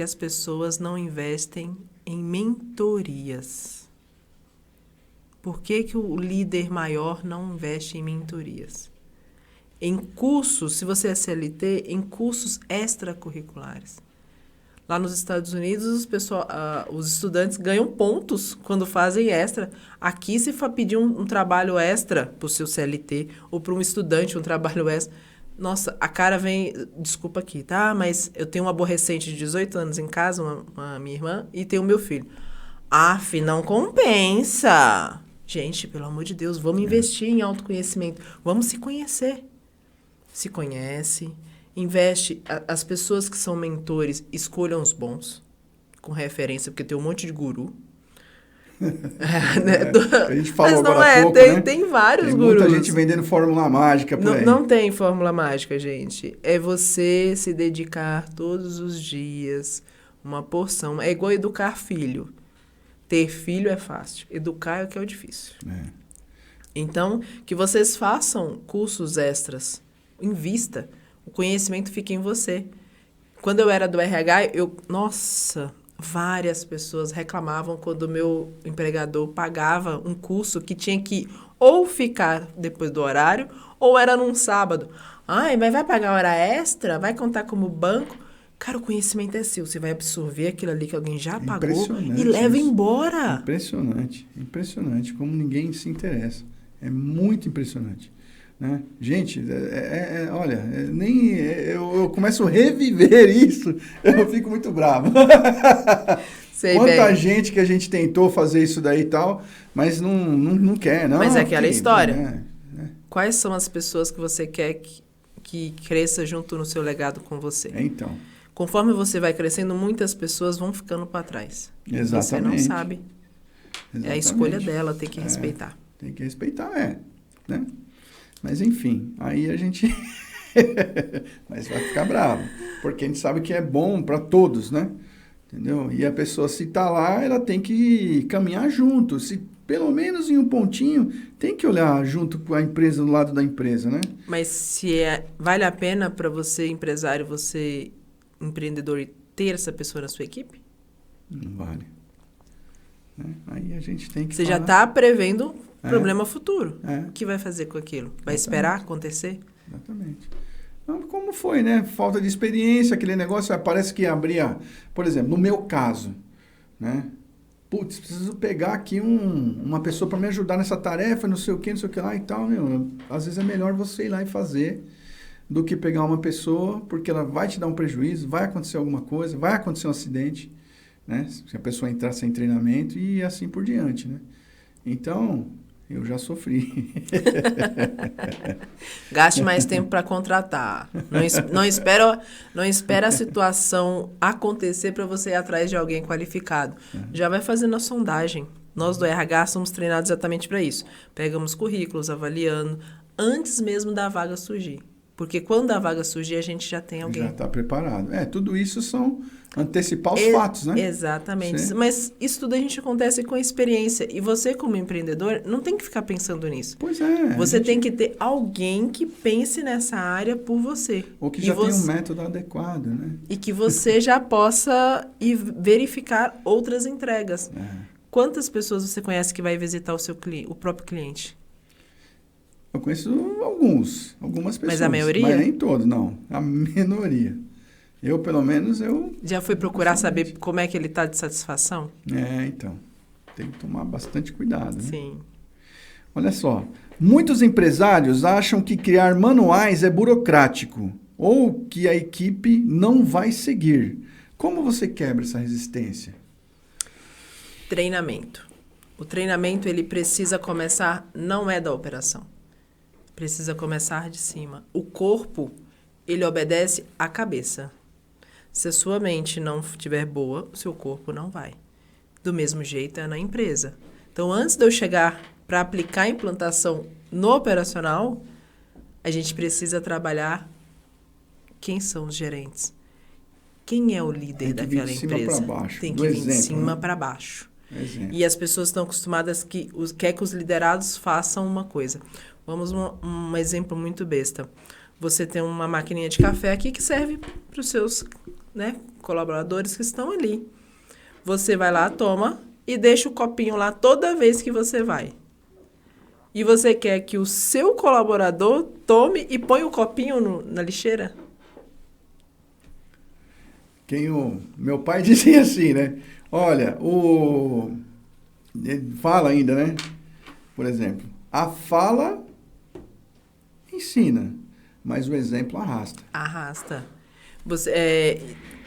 as pessoas não investem em mentorias? Por que o líder maior não investe em mentorias? Em cursos, se você é CLT, em cursos extracurriculares. Lá nos Estados Unidos, os estudantes ganham pontos quando fazem extra. Aqui, se for pedir um trabalho extra para o seu CLT ou para um estudante um trabalho extra, nossa, a cara vem... Desculpa aqui, tá? Mas eu tenho uma aborrecente de 18 anos em casa, uma minha irmã, e tenho o meu filho. Não compensa. Gente, pelo amor de Deus, vamos investir em autoconhecimento. Vamos se conhecer. Se conhece, investe. As pessoas que são mentores, escolham os bons, com referência, porque tem um monte de guru. A gente falou mas não agora há pouco, tem, né? tem vários tem gurus. Muita gente vendendo fórmula mágica por aí. Não tem fórmula mágica, gente. É você se dedicar todos os dias, uma porção. É igual educar filho. Ter filho é fácil. Educar é o que é o difícil. Então, que vocês façam cursos extras. Invista. O conhecimento fica em você. Quando eu era do RH, várias pessoas reclamavam quando o meu empregador pagava um curso que tinha que ou ficar depois do horário ou era num sábado. Mas vai pagar hora extra? Vai contar como banco? Cara, o conhecimento é seu. Você vai absorver aquilo ali que alguém já pagou e leva embora. Impressionante como ninguém se interessa. É muito impressionante. Né? Gente, olha, eu começo a reviver isso, eu fico muito bravo. Quanta gente que a gente tentou fazer isso daí e tal, mas não quer, não. Mas é aquela história. Quais são as pessoas que você quer que cresça junto no seu legado com você? Então. Conforme você vai crescendo, muitas pessoas vão ficando para trás. Exatamente. Você não sabe. Exatamente. É a escolha dela, tem que respeitar. Tem que respeitar, né? Mas enfim, aí a gente... Mas vai ficar bravo, porque a gente sabe que é bom para todos, né? Entendeu? E a pessoa, se tá lá, ela tem que caminhar junto. Se pelo menos em um pontinho, tem que olhar junto com a empresa, do lado da empresa, né? Mas vale a pena para você, empresário, você, empreendedor, ter essa pessoa na sua equipe? Não vale. Né? Aí a gente tem que Você falar... já está prevendo problema futuro. É. O que vai fazer com aquilo? Vai Exatamente. Esperar acontecer? Exatamente. Então, como foi, né? Falta de experiência, aquele negócio, parece que abria... Por exemplo, no meu caso, né? Putz, preciso pegar aqui uma pessoa para me ajudar nessa tarefa, não sei o que lá e tal, meu. Às vezes é melhor você ir lá e fazer do que pegar uma pessoa, porque ela vai te dar um prejuízo, vai acontecer alguma coisa, vai acontecer um acidente, né? Se a pessoa entrar sem treinamento e assim por diante, né? Então, eu já sofri. Gaste mais tempo para contratar. Não espera a situação acontecer para você ir atrás de alguém qualificado. Já vai fazendo a sondagem. Nós do RH somos treinados exatamente para isso. Pegamos currículos, avaliando, antes mesmo da vaga surgir. Porque quando a vaga surgir, a gente já tem alguém. Já está preparado. Tudo isso são antecipar os fatos, né? Exatamente. Sim. Mas isso tudo a gente acontece com experiência. E você, como empreendedor, não tem que ficar pensando nisso. Pois é. Você tem que ter alguém que pense nessa área por você. Ou que já tenha um método adequado, né? E que você já possa ir verificar outras entregas. Quantas pessoas você conhece que vai visitar o próprio cliente? Eu conheço algumas pessoas. Mas a maioria? Mas nem todos, não. A minoria. Eu, pelo menos, Já fui procurar saber como é que ele está de satisfação? Então. Tem que tomar bastante cuidado, né? Sim. Olha só. Muitos empresários acham que criar manuais é burocrático ou que a equipe não vai seguir. Como você quebra essa resistência? Treinamento. O treinamento, ele precisa começar, não é da operação. Precisa começar de cima. O corpo, ele obedece à cabeça. Se a sua mente não estiver boa, o seu corpo não vai. Do mesmo jeito é na empresa. Então, antes de eu chegar para aplicar a implantação no operacional, a gente precisa trabalhar quem são os gerentes. Quem é o líder daquela empresa? Tem que vir de cima para baixo. E as pessoas estão acostumadas que quer que os liderados façam uma coisa. Vamos um exemplo muito besta. Você tem uma maquininha de café aqui que serve para os seus, né, colaboradores que estão ali. Você vai lá, toma e deixa o copinho lá toda vez que você vai. E você quer que o seu colaborador tome e põe o copinho na lixeira? Meu pai dizia assim, né? Olha, ele fala ainda, né? Por exemplo, a fala ensina, mas o exemplo arrasta. Arrasta.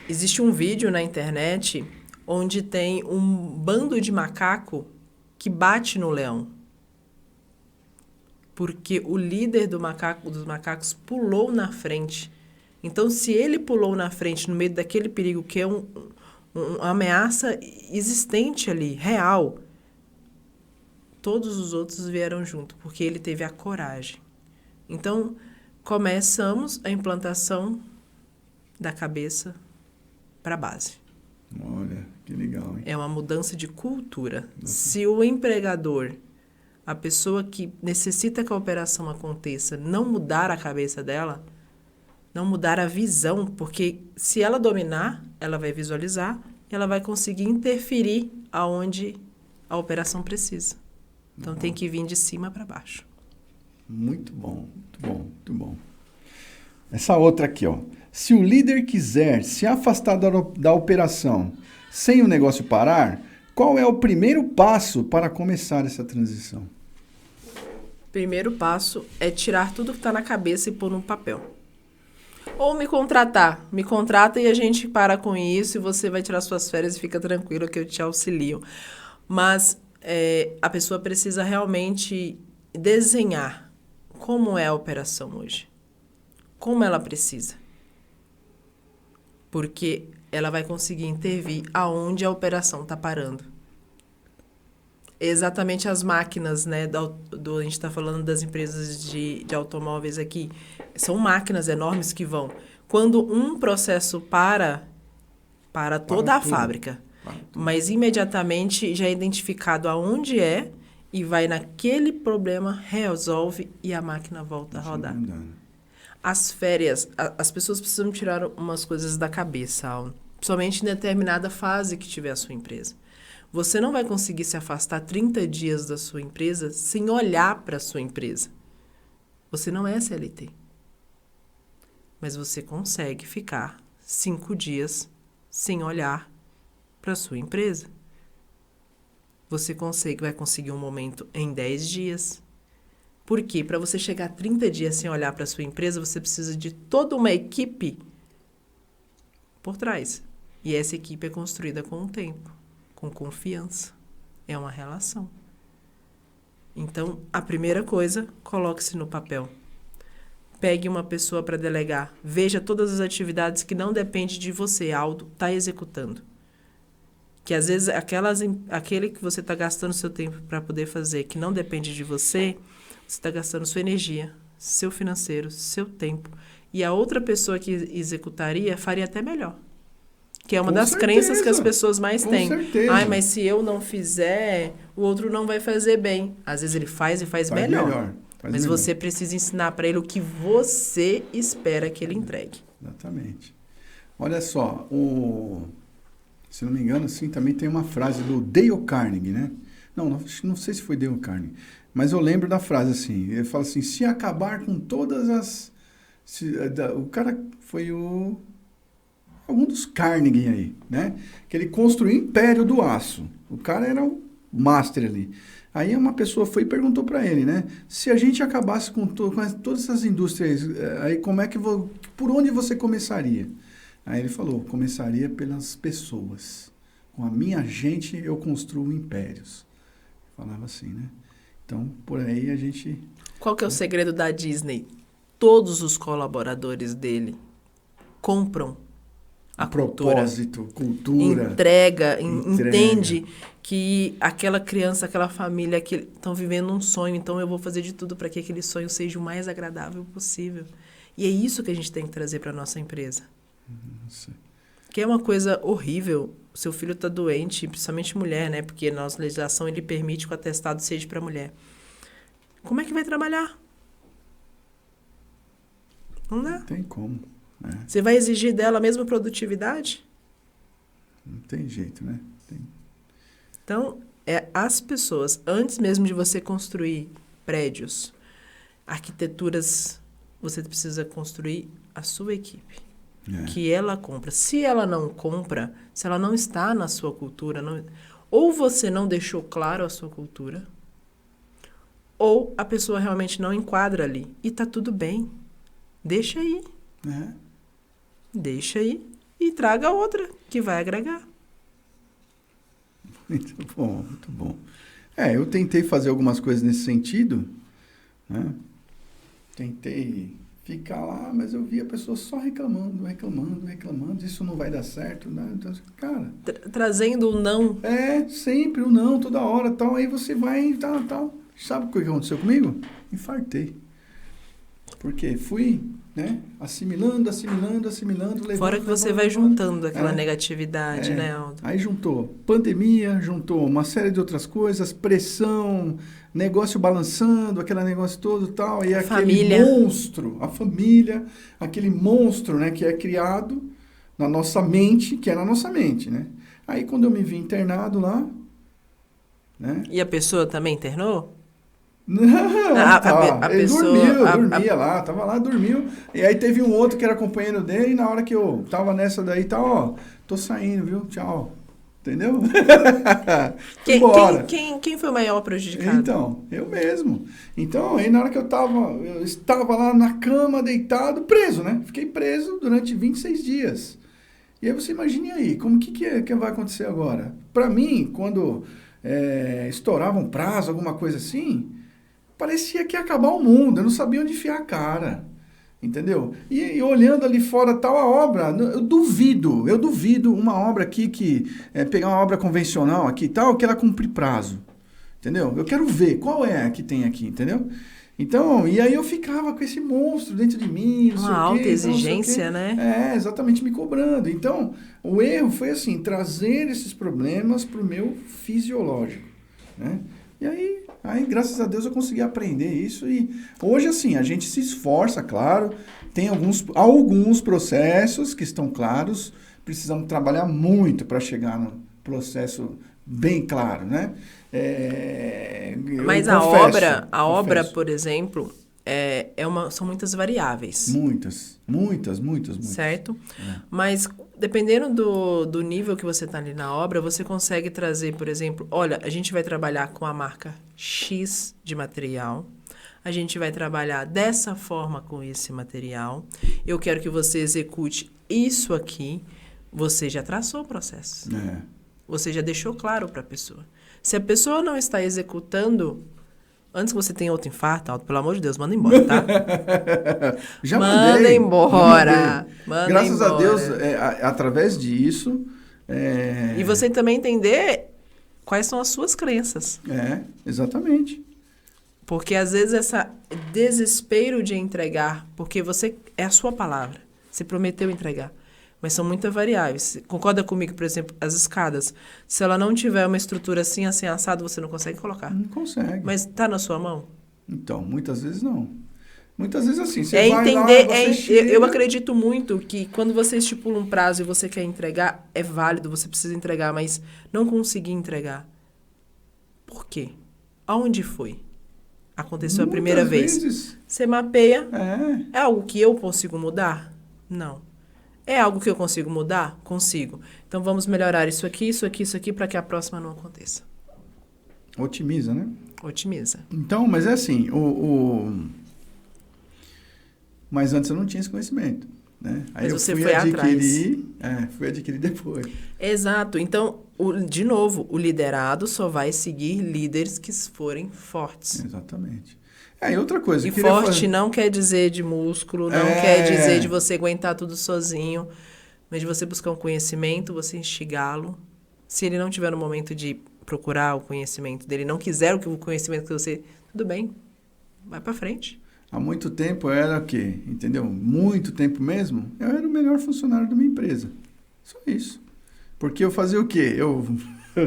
Existe um vídeo na internet onde tem um bando de macaco que bate no leão. Porque o líder dos macacos pulou na frente. Então, se ele pulou na frente no meio daquele perigo que é uma ameaça existente ali, real, todos os outros vieram junto, porque ele teve a coragem. Então, começamos a implantação da cabeça para a base. Olha, que legal, hein? É uma mudança de cultura. Se o empregador, a pessoa que necessita que a operação aconteça, não mudar a cabeça dela, não mudar a visão, porque se ela dominar, ela vai visualizar e ela vai conseguir interferir aonde a operação precisa. Então, tem que vir de cima para baixo. Muito bom, muito bom, muito bom. Essa outra aqui, ó. Se o líder quiser se afastar da operação sem o negócio parar, qual é o primeiro passo para começar essa transição? Primeiro passo é tirar tudo que está na cabeça e pôr no papel. Ou me contratar. Me contrata e a gente para com isso e você vai tirar suas férias e fica tranquilo que eu te auxilio. Mas a pessoa precisa realmente desenhar como é a operação hoje. Como ela precisa. Porque ela vai conseguir intervir aonde a operação está parando. Exatamente as máquinas, né? A gente está falando das empresas de automóveis aqui. São máquinas enormes que vão. Quando um processo para toda a tudo. fábrica, Para tudo. mas imediatamente já é identificado aonde é e vai naquele problema, resolve e a máquina volta a rodar. As férias, as pessoas precisam tirar umas coisas da cabeça, Alan. Somente em determinada fase que tiver a sua empresa. Você não vai conseguir se afastar 30 dias da sua empresa sem olhar para a sua empresa. Você não é CLT. Mas você consegue ficar 5 dias sem olhar para a sua empresa. Você vai conseguir um momento em 10 dias. Por quê? Para você chegar a 30 dias sem olhar para a sua empresa, você precisa de toda uma equipe por trás. E essa equipe é construída com o tempo, com confiança. É uma relação. Então, a primeira coisa, coloque-se no papel. Pegue uma pessoa para delegar. Veja todas as atividades que não dependem de você, Aldo, está executando. Que às vezes aquele que você está gastando seu tempo para poder fazer, que não depende de você está gastando sua energia, seu financeiro, seu tempo. E a outra pessoa que executaria faria até melhor. Que é uma das crenças que as pessoas mais têm. Certeza. Ai, mas se eu não fizer, o outro não vai fazer bem. Às vezes ele faz e faz melhor. Mas você precisa ensinar para ele o que você espera que ele entregue. Exatamente. Olha só, se não me engano, assim, também tem uma frase do Dale Carnegie, né? Não sei se foi Dale Carnegie, mas eu lembro da frase assim, ele fala assim, se acabar com todas as... o cara foi algum dos Carnegie aí, né? Que ele construiu o império do aço. O cara era o master ali. Aí uma pessoa foi e perguntou para ele, né? Se a gente acabasse com todas essas indústrias, aí por onde você começaria? Aí ele falou, começaria pelas pessoas. Com a minha gente eu construo impérios. Falava assim, né? Então, por aí a gente... Qual que é o segredo da Disney? Todos os colaboradores dele compram a propósito, cultura. Entrega. Entende que aquela criança, aquela família que estão vivendo um sonho, então eu vou fazer de tudo para que aquele sonho seja o mais agradável possível. E é isso que a gente tem que trazer para a nossa empresa. Nossa. Que é uma coisa horrível. O seu filho está doente, principalmente mulher, né? Porque a nossa legislação ele permite que o atestado seja para mulher. Como é que vai trabalhar? Não dá. Não tem como. Né? Você vai exigir dela a mesma produtividade? Não tem jeito, né? Então, as pessoas, antes mesmo de você construir prédios, arquiteturas, você precisa construir a sua equipe. Que ela compra. Se ela não compra, se ela não está na sua cultura, ou você não deixou claro a sua cultura, ou a pessoa realmente não enquadra ali. E tá tudo bem. Deixa aí. Deixa aí e traga outra que vai agregar. Muito bom, muito bom. Eu tentei fazer algumas coisas nesse sentido, né? Tentei ficar lá, mas eu vi a pessoa só reclamando, isso não vai dar certo, né? Então, cara... Trazendo o não. Sempre o não, toda hora, tal, aí você vai, tal. Sabe o que aconteceu comigo? Infartei. Porque fui, né, assimilando, levando... Fora que você vai juntando aquela negatividade, né, Aldo? Aí juntou pandemia, juntou uma série de outras coisas, pressão, negócio balançando, aquele negócio todo e tal, e aquele monstro, a família, aquele monstro, né, que é criado na nossa mente, né? Aí quando eu me vi internado lá, né? E a pessoa também internou? Não, ele dormia lá, tava lá, dormiu. E aí teve um outro que era companheiro dele, e na hora que eu tava nessa daí, tô saindo, viu? Tchau. Entendeu? Quem foi o maior prejudicado? Então, eu mesmo. Então, aí na hora que eu estava lá na cama, deitado, preso, né? Fiquei preso durante 26 dias. E aí você imagine aí, como que vai acontecer agora? Para mim, quando estourava um prazo, alguma coisa assim, parecia que ia acabar o mundo, eu não sabia onde enfiar a cara, entendeu? E olhando ali fora tal a obra, eu duvido uma obra aqui pegar uma obra convencional aqui e tal, que ela cumpre prazo. entendeu? Eu quero ver qual é a que tem aqui, entendeu? Então, e aí eu ficava com esse monstro dentro de mim, não sei o quê, Uma alta então, não sei o quê. exigência, né? Exatamente, me cobrando. Então, o erro foi assim, trazer esses problemas para o meu fisiológico, né? E aí, graças a Deus, eu consegui aprender isso e hoje, assim, a gente se esforça, claro, tem alguns processos que estão claros, precisamos trabalhar muito para chegar no processo bem claro, né? Mas Eu a obra, confesso. por exemplo, são muitas variáveis. Muitas. Certo? É. Mas dependendo do nível que você está ali na obra, você consegue trazer, por exemplo, olha, a gente vai trabalhar com a marca X de material, a gente vai trabalhar dessa forma com esse material, eu quero que você execute isso aqui, você já traçou o processo. Você já deixou claro para a pessoa. Se a pessoa não está executando, antes que você tenha outro infarto, Aldo, pelo amor de Deus, manda embora, tá? Já manda embora. Manda Graças a embora. Deus, através disso... E você também entender quais são as suas crenças. Exatamente. Porque às vezes esse desespero de entregar, porque é a sua palavra, você prometeu entregar. Mas são muitas variáveis. Concorda comigo, por exemplo, as escadas. Se ela não tiver uma estrutura assim assado, você não consegue colocar. Não consegue. Mas está na sua mão? Então, muitas vezes não. Muitas vezes assim, você vai entender, lá, você chega... Eu acredito muito que quando você estipula um prazo e você quer entregar, é válido, você precisa entregar, mas não conseguir entregar. Por quê? Aonde foi? Aconteceu a primeira vez. Vezes. Você mapeia. É algo que eu consigo mudar? Não. É algo que eu consigo mudar? Consigo. Então, vamos melhorar isso aqui, para que a próxima não aconteça. Otimiza, né? Otimiza. Então, mas é assim, mas antes eu não tinha esse conhecimento, né? Aí mas eu você fui foi adquirir, fui adquirir depois. Exato. Então, de novo, o liderado só vai seguir líderes que forem fortes. Exatamente. E outra coisa... E forte não quer dizer de músculo, não quer dizer de você aguentar tudo sozinho, mas de você buscar um conhecimento, você instigá-lo. Se ele não tiver no momento de procurar o conhecimento dele, não quiser o conhecimento que você... Tudo bem, vai pra frente. Há muito tempo eu era o quê? Entendeu? Muito tempo mesmo, eu era o melhor funcionário de uma empresa. Só isso. Porque eu fazia o quê? Eu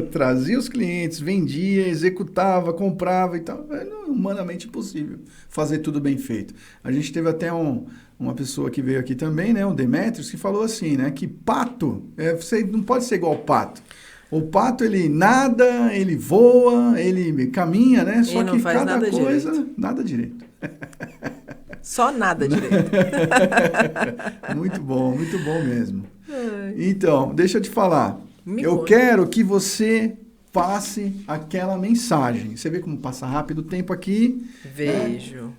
trazia os clientes, vendia, executava, comprava e tal. Era humanamente impossível fazer tudo bem feito. A gente teve até uma pessoa que veio aqui também, né, o Demetrios, que falou assim, né, que pato, você não pode ser igual ao pato. O pato, ele nada, ele voa, ele caminha, né? Só que cada coisa, nada direito. Só nada direito. Muito bom mesmo. Então, deixa eu te falar. Eu conta. quero que você passe aquela mensagem. Você vê como passa rápido o tempo aqui? Vejo.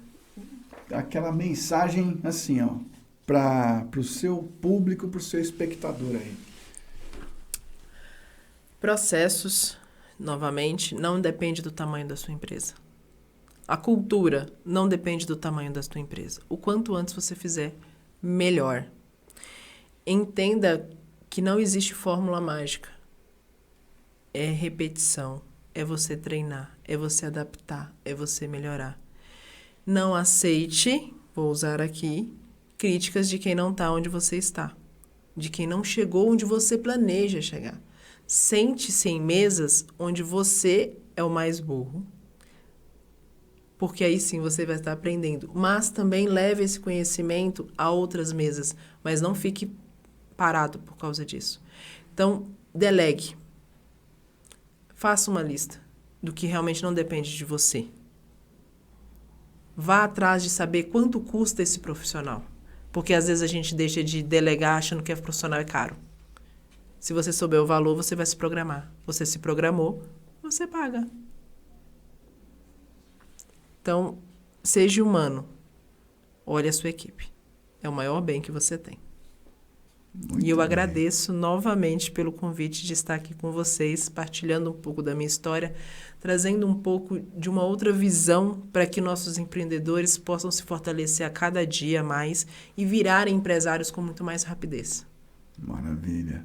Aquela mensagem assim, ó, para o seu público, para o seu espectador aí. Processos, novamente, não depende do tamanho da sua empresa. A cultura não depende do tamanho da sua empresa. O quanto antes você fizer, melhor. Entenda que não existe fórmula mágica. É repetição, é você treinar, é você adaptar, é você melhorar. Não aceite, vou usar aqui, críticas de quem não está onde você está, de quem não chegou onde você planeja chegar. Sente-se em mesas onde você é o mais burro, porque aí sim você vai estar aprendendo. Mas também leve esse conhecimento a outras mesas, mas não fique parado por causa disso. Então, delegue. Faça uma lista do que realmente não depende de você. Vá atrás de saber quanto custa esse profissional, porque às vezes a gente deixa de delegar achando que o profissional é caro. Se você souber o valor, você vai se programar. Você se programou, você paga. Então, seja humano. Olhe a sua equipe. É o maior bem que você tem. Muito e eu bem. agradeço novamente pelo convite de estar aqui com vocês, partilhando um pouco da minha história, trazendo um pouco de uma outra visão para que nossos empreendedores possam se fortalecer a cada dia mais e virarem empresários com muito mais rapidez. Maravilha.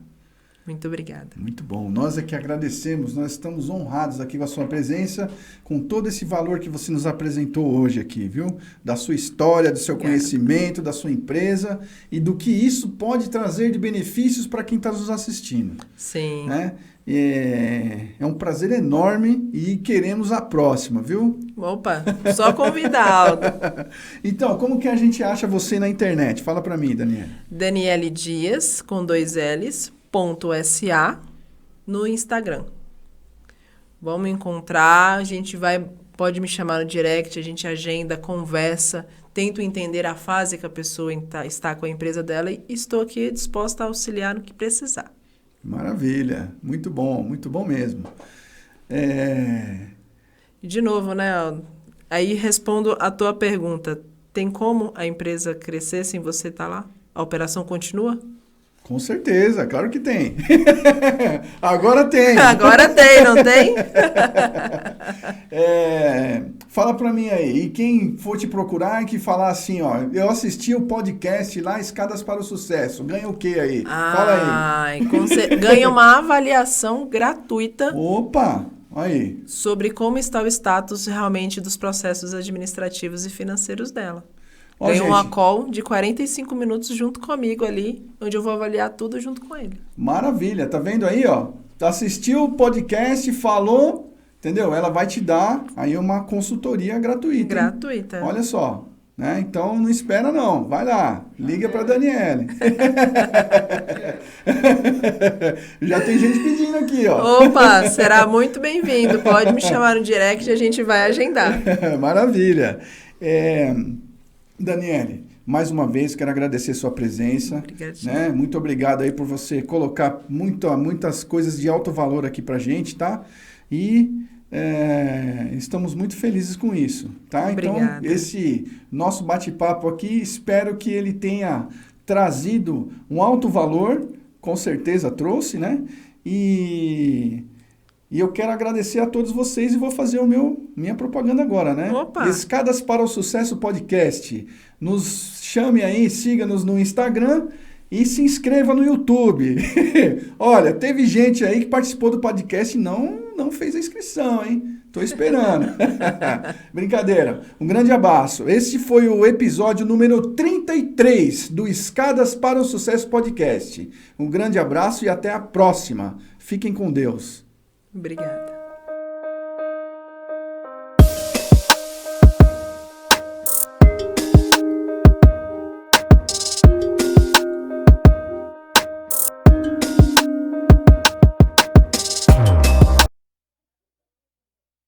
Muito obrigada. Muito bom. Nós é que agradecemos, nós estamos honrados aqui com a sua presença, com todo esse valor que você nos apresentou hoje aqui, viu? Da sua história, do seu conhecimento, da sua empresa e do que isso pode trazer de benefícios para quem está nos assistindo. Sim. Né? É um prazer enorme e queremos a próxima, viu? Opa, só convidar, Aldo. Então, como que a gente acha você na internet? Fala para mim, Daniela. Daniele Dias, com 2 L's, .sa, no Instagram. Vamos encontrar, pode me chamar no direct, a gente agenda, conversa, tento entender a fase que a pessoa está com a empresa dela e estou aqui disposta a auxiliar no que precisar. Maravilha, muito bom mesmo. E de novo, né, Aldo? Aí respondo a tua pergunta. Tem como a empresa crescer sem você estar lá? A operação continua? Com certeza, claro que tem. Agora tem. Agora tem, não tem? Fala pra mim aí, e quem for te procurar que falar assim, ó, eu assisti o podcast lá, Escadas para o Sucesso, ganha o quê aí? Fala aí. Ganha uma avaliação gratuita. Opa, aí. Sobre como está o status realmente dos processos administrativos e financeiros dela. Tem uma call de 45 minutos junto comigo ali, onde eu vou avaliar tudo junto com ele. Maravilha, tá vendo aí, ó? Assistiu o podcast, falou, entendeu? Ela vai te dar aí uma consultoria gratuita. Gratuita. Olha só, né? Então não espera não, vai lá, liga pra Daniele. Já tem gente pedindo aqui, ó. Opa, será muito bem-vindo. Pode me chamar no direct e a gente vai agendar. Maravilha. Daniele, mais uma vez quero agradecer sua presença. Obrigadinha. Né? Muito obrigado aí por você colocar muitas coisas de alto valor aqui pra gente, tá? E estamos muito felizes com isso, tá? Obrigada. Então, esse nosso bate-papo aqui, espero que ele tenha trazido um alto valor, com certeza trouxe, né? E eu quero agradecer a todos vocês e vou fazer minha propaganda agora, né? Opa! Escadas para o Sucesso Podcast. Nos chame aí, siga-nos no Instagram e se inscreva no YouTube. Olha, teve gente aí que participou do podcast e não fez a inscrição, hein? Tô esperando. Brincadeira. Um grande abraço. Esse foi o episódio número 33 do Escadas para o Sucesso Podcast. Um grande abraço e até a próxima. Fiquem com Deus. Obrigada.